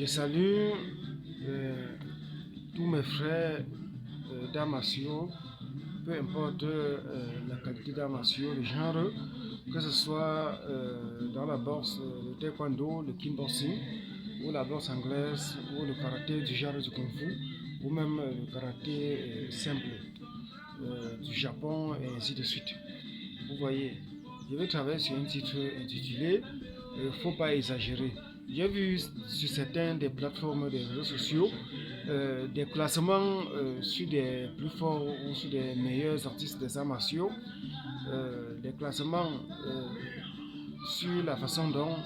Je salue tous mes frères d'arts martiaux, peu importe la qualité d'arts martiaux, le genre, que ce soit dans la boxe, le taekwondo, le kickboxing, ou la boxe anglaise, ou le karaté du genre du kung fu, ou même le karaté simple du Japon, et ainsi de suite. Vous voyez, je vais travailler sur un titre intitulé Faut pas exagérer. J'ai vu sur certaines des plateformes des réseaux sociaux des classements sur des plus forts ou sur des meilleurs artistes des arts martiaux, des classements sur la façon dont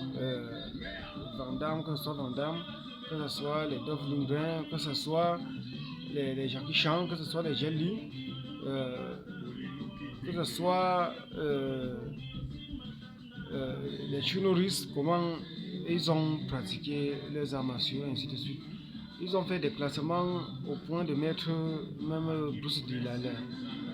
Van Damme, que ce soit Van Damme, que ce soit les Dolph Lundgren, que ce soit les Jackie Chan, que ce soit les Jet Li, que ce soit les Chunoris, comment ils ont pratiqué les arts martiaux, ainsi de suite. Ils ont fait des classements au point de mettre même Bruce Lee,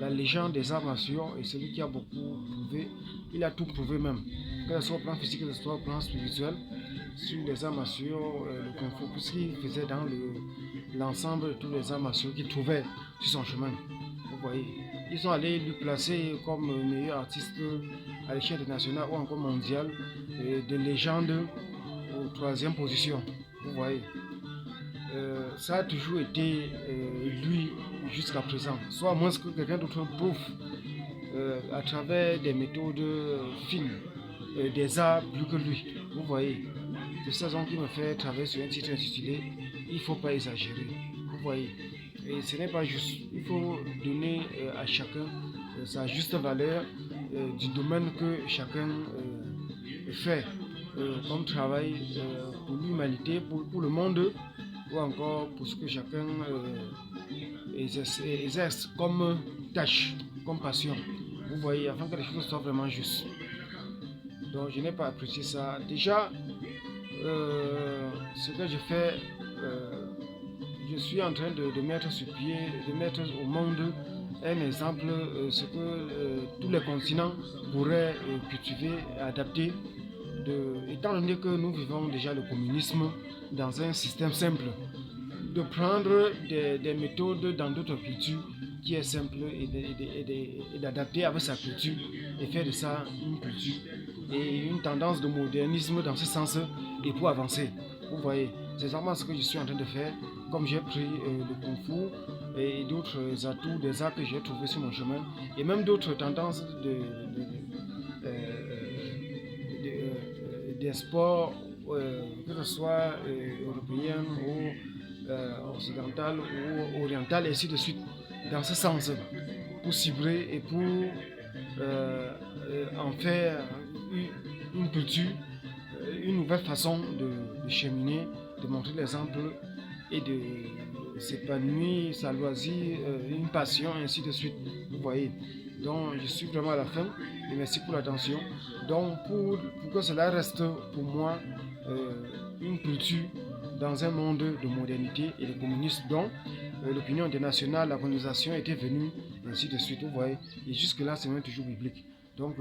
la légende des arts martiaux, et celui qui a beaucoup prouvé, il a tout prouvé même, que ce soit au plan physique, que ce soit au plan spirituel, sur les arts martiaux, le kung fu, puisqu'il faisait dans l'ensemble de tous les arts martiaux qu'il trouvait sur son chemin. Vous voyez, ils sont allés lui placer comme meilleur artiste à l'échelle internationale ou encore mondiale, de légende aux troisième position. Vous voyez, ça a toujours été lui jusqu'à présent, soit à moins que quelqu'un d'autre prouve à travers des méthodes fines, des arts plus que lui. Vous voyez, c'est ça qui me fait travailler sur un titre intitulé Il ne faut pas exagérer. Vous voyez, et ce n'est pas juste. Il faut donner à chacun sa juste valeur du domaine que chacun fait comme travail pour l'humanité, pour le monde, ou encore pour ce que chacun exerce comme tâche, comme passion. Vous voyez, afin que les choses soient vraiment justes. Donc je n'ai pas apprécié ça. Déjà, ce que je fais, je suis en train de mettre sur pied, de mettre au monde un exemple, ce que tous les continents pourraient cultiver, adapter, étant donné que nous vivons déjà le communisme dans un système simple, de prendre des méthodes dans d'autres cultures qui est simple et d'adapter avec sa culture et faire de ça une culture et une tendance de modernisme dans ce sens et pour avancer. Vous voyez, c'est vraiment ce que je suis en train de faire, comme j'ai pris le kung fu et d'autres atouts, des arts que j'ai trouvés sur mon chemin et même d'autres tendances des sports, que ce soit européens ou occidental ou oriental, et ainsi de suite, dans ce sens, pour cibler et pour en faire une culture, une nouvelle façon de cheminer, de montrer l'exemple et de s'épanouir, sa loisir, une passion, ainsi de suite. Vous voyez. Donc je suis vraiment à la fin et merci pour l'attention. Donc pour que cela reste pour moi une culture dans un monde de modernité et de communisme dont l'opinion internationale, la colonisation était venue, ainsi de suite. Vous voyez. Et jusque-là, c'est même toujours biblique. Donc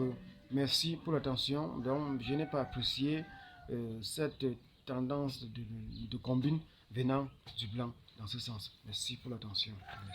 merci pour l'attention. Donc je n'ai pas apprécié cette tendance de combine venant du blanc dans ce sens. Merci pour l'attention.